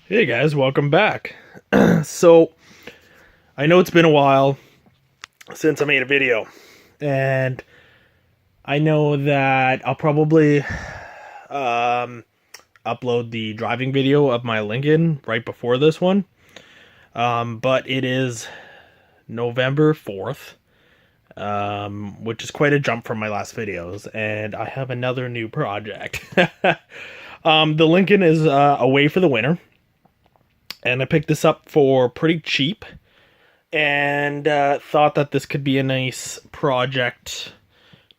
Hey guys, welcome back. So, I know it's been a while since I made a video, and I know that I'll probably upload the driving video of my Lincoln right before this one. But it is November 4th, which is quite a jump from my last videos, and I have another new project. The Lincoln is away for the winter. And I picked this up for pretty cheap, and thought that this could be a nice project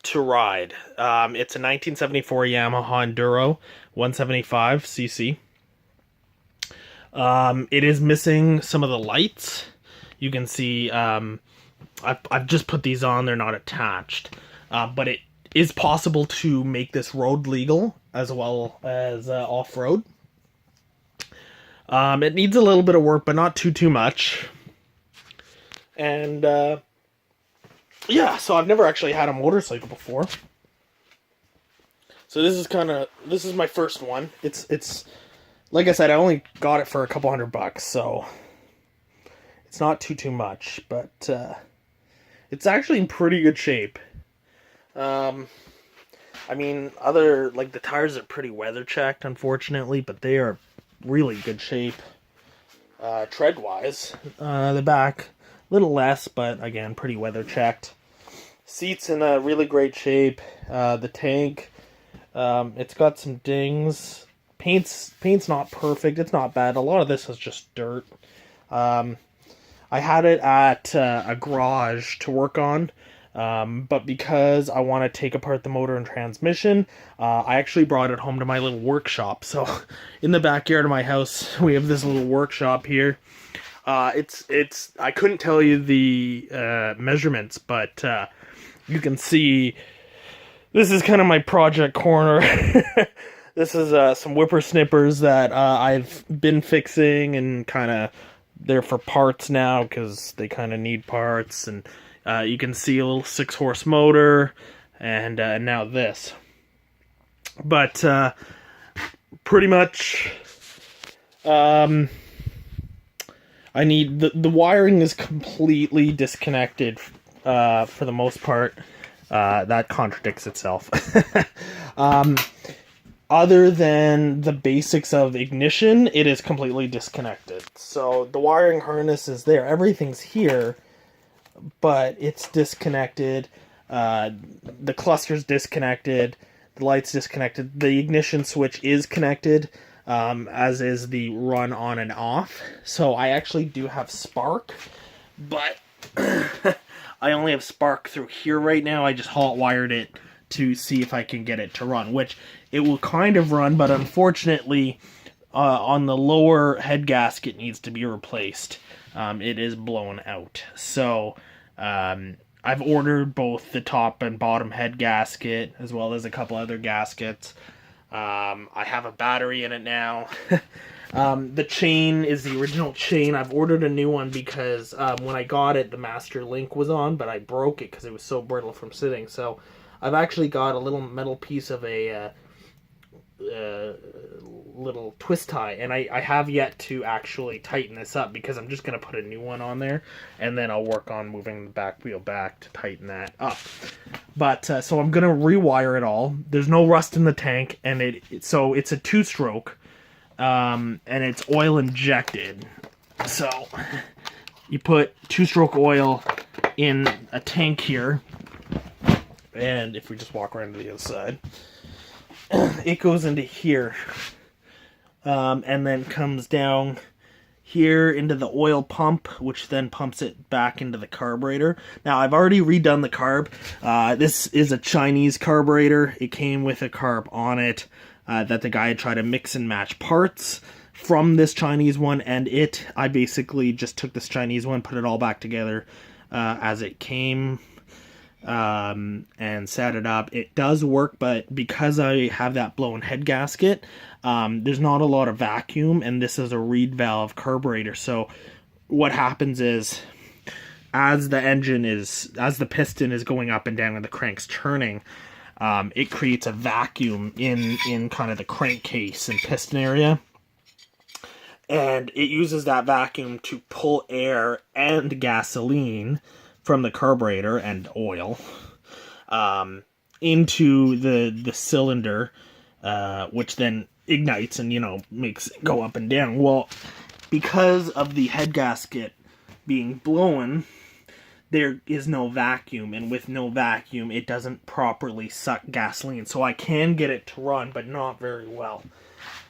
to ride. It's a 1974 Yamaha Enduro 175cc. It is missing some of the lights. You can see I've just put these on, they're not attached. But it is possible to make this road legal as well as off-road. It needs a little bit of work, but not too much. And, yeah, so I've never actually had a motorcycle before. So this is my first one. It's, like I said, I only got it for a couple $100, so it's not too much, but, it's actually in pretty good shape. I mean, the tires are pretty weather checked, unfortunately, but they are really good shape tread wise. The back a little less, but again pretty weather checked. Seats in a really great shape. The tank, it's got some dings. Paint's not perfect, it's not bad. A lot of this is just dirt. I had it at a garage to work on. But because I want to take apart the motor and transmission, I actually brought it home to my little workshop. So in the backyard of my house, we have this little workshop here. I couldn't tell you the measurements, but you can see this is kind of my project corner. This is some whippersnippers that I've been fixing and kind of they're for parts now because they kind of need parts. And you can see a little 6-horse motor, and now this. But pretty much, I need the wiring is completely disconnected for the most part. That contradicts itself. Other than the basics of ignition, it is completely disconnected. So the wiring harness is there. Everything's here, but it's disconnected. The cluster's disconnected. The light's disconnected. The ignition switch is connected, as is the run on and off. So I actually do have spark, but I only have spark through here right now. I just hot wired it to see if I can get it to run, which it will kind of run, but unfortunately on the lower head gasket needs to be replaced. It is blown out. So I've ordered both the top and bottom head gasket as well as a couple other gaskets. I have a battery in it now. The chain is the original chain. I've ordered a new one because when I got it, the master link was on, but I broke it because it was so brittle from sitting. So I've actually got a little metal piece of a little twist tie, and I have yet to actually tighten this up because I'm just going to put a new one on there, and then I'll work on moving the back wheel back to tighten that up. But so I'm going to rewire it all. There's no rust in the tank, and so it's a 2-stroke, and it's oil injected. So you put 2-stroke oil in a tank here, and if we just walk around to the other side, it goes into here, and then comes down here into the oil pump, which then pumps it back into the carburetor. Now, I've already redone the carb. This is a Chinese carburetor. It came with a carb on it that the guy had tried to mix and match parts from this Chinese one, and I basically just took this Chinese one, put it all back together as it came, and set it up. It does work, but because I have that blown head gasket, there's not a lot of vacuum, and this is a reed valve carburetor. So what happens is, as the piston is going up and down and the crank's turning, it creates a vacuum in kind of the crankcase and piston area. and it uses that vacuum to pull air and gasoline from the carburetor and oil into the cylinder, which then ignites and, you know, makes it go up and down. Well, because of the head gasket being blown, there is no vacuum, and with no vacuum, it doesn't properly suck gasoline. So I can get it to run, but not very well.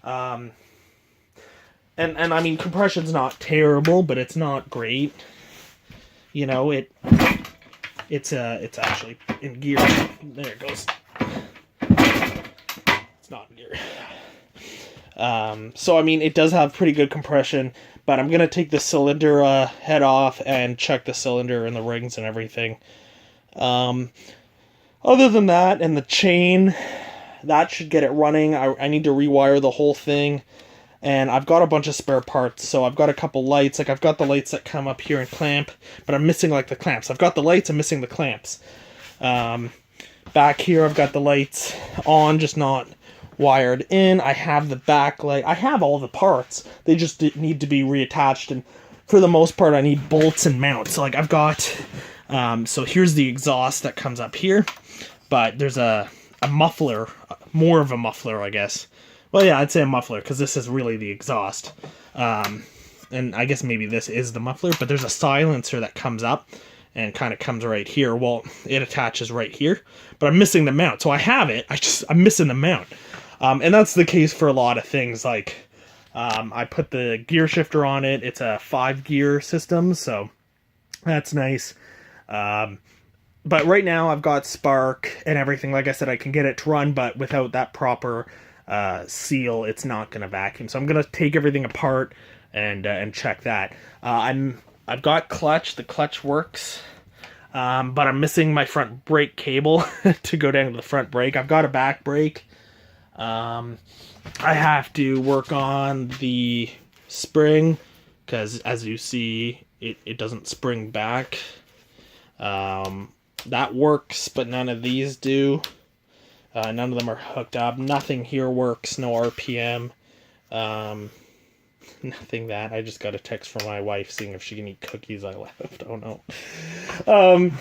And I mean, compression's not terrible, but it's not great. You know, it's actually in gear. There it goes. It's not in gear. So I mean, it does have pretty good compression, but I'm gonna take the cylinder head off and check the cylinder and the rings and everything. Other than that, and the chain, that should get it running. I need to rewire the whole thing, and I've got a bunch of spare parts. So I've got a couple lights. Like, I've got the lights that come up here and clamp, but I'm missing like the clamps. I've got the lights, I'm missing the clamps. Back here I've got the lights on, just not wired in. I have the backlight. I have all the parts. They just need to be reattached, and for the most part I need bolts and mounts. So like, I've got so here's the exhaust that comes up here, but there's a muffler, more of a muffler, I guess. Well, yeah, I'd say a muffler, because this is really the exhaust. And I guess maybe this is the muffler, but there's a silencer that comes up and kind of comes right here. Well, it attaches right here, but I'm missing the mount. So I have it, I'm missing the mount. And that's the case for a lot of things. Like, I put the gear shifter on it. It's a 5-gear system, so that's nice. But right now I've got spark and everything. Like I said, I can get it to run, but without that proper seal, it's not going to vacuum. So I'm going to take everything apart and check that. I've got clutch. The clutch works. But I'm missing my front brake cable to go down to the front brake. I've got a back brake. I have to work on the spring, because as you see, it doesn't spring back. That works, but none of these do. None of them are hooked up. Nothing here works. No RPM. Nothing that. I just got a text from my wife seeing if she can eat cookies I left. Oh no.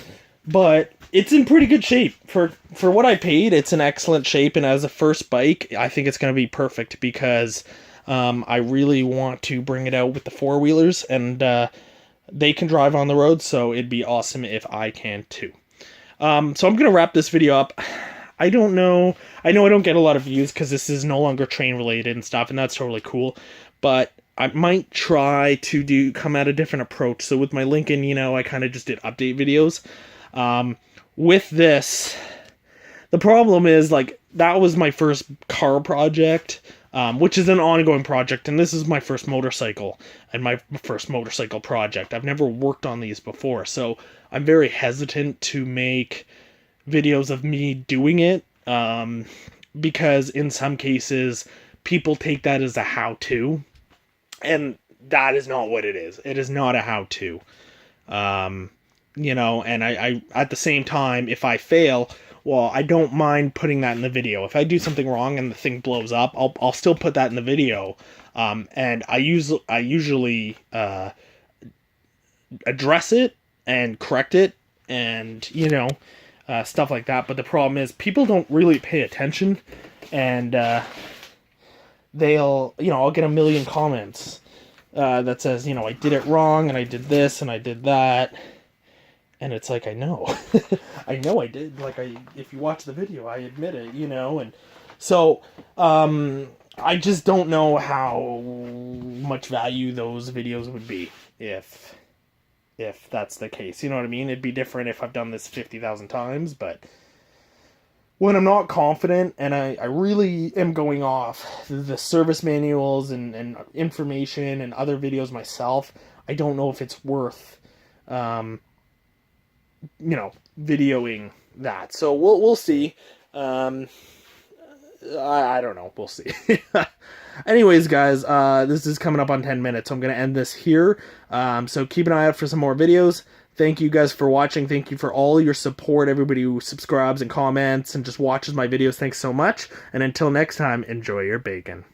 But it's in pretty good shape. For what I paid, it's in excellent shape, and as a first bike, I think it's going to be perfect, because I really want to bring it out with the four-wheelers, and they can drive on the road, so it'd be awesome if I can too. So I'm going to wrap this video up. I don't know. I know I don't get a lot of views because this is no longer train related and stuff, and that's totally cool. But I might try to come at a different approach. So with my Lincoln, you know, I kind of just did update videos. With this, the problem is, like, that was my first car project, which is an ongoing project, and this is my first motorcycle and my first motorcycle project. I've never worked on these before, so I'm very hesitant to make videos of me doing it, because in some cases people take that as a how-to, and that is not what it is. It is not a how-to. You know, and I at the same time, if I fail, well, I don't mind putting that in the video. If I do something wrong and the thing blows up, I'll still put that in the video. And I usually address it and correct it, and, you know, stuff like that. But the problem is, people don't really pay attention, and they'll, you know, I'll get a million comments that says, you know, I did it wrong, and I did this, and I did that. And it's like, I know. I know I did. Like, if you watch the video, I admit it, you know. And so, I just don't know how much value those videos would be if that's the case. You know what I mean? It'd be different if I've done this 50,000 times, but when I'm not confident, and I really am going off the service manuals and information and other videos myself, I don't know if it's worth, you know, videoing that. So we'll see. I don't know. We'll see. Anyways, guys, this is coming up on 10 minutes, so I'm going to end this here. So keep an eye out for some more videos. Thank you guys for watching. Thank you for all your support, everybody who subscribes and comments and just watches my videos. Thanks so much. And until next time, enjoy your bacon.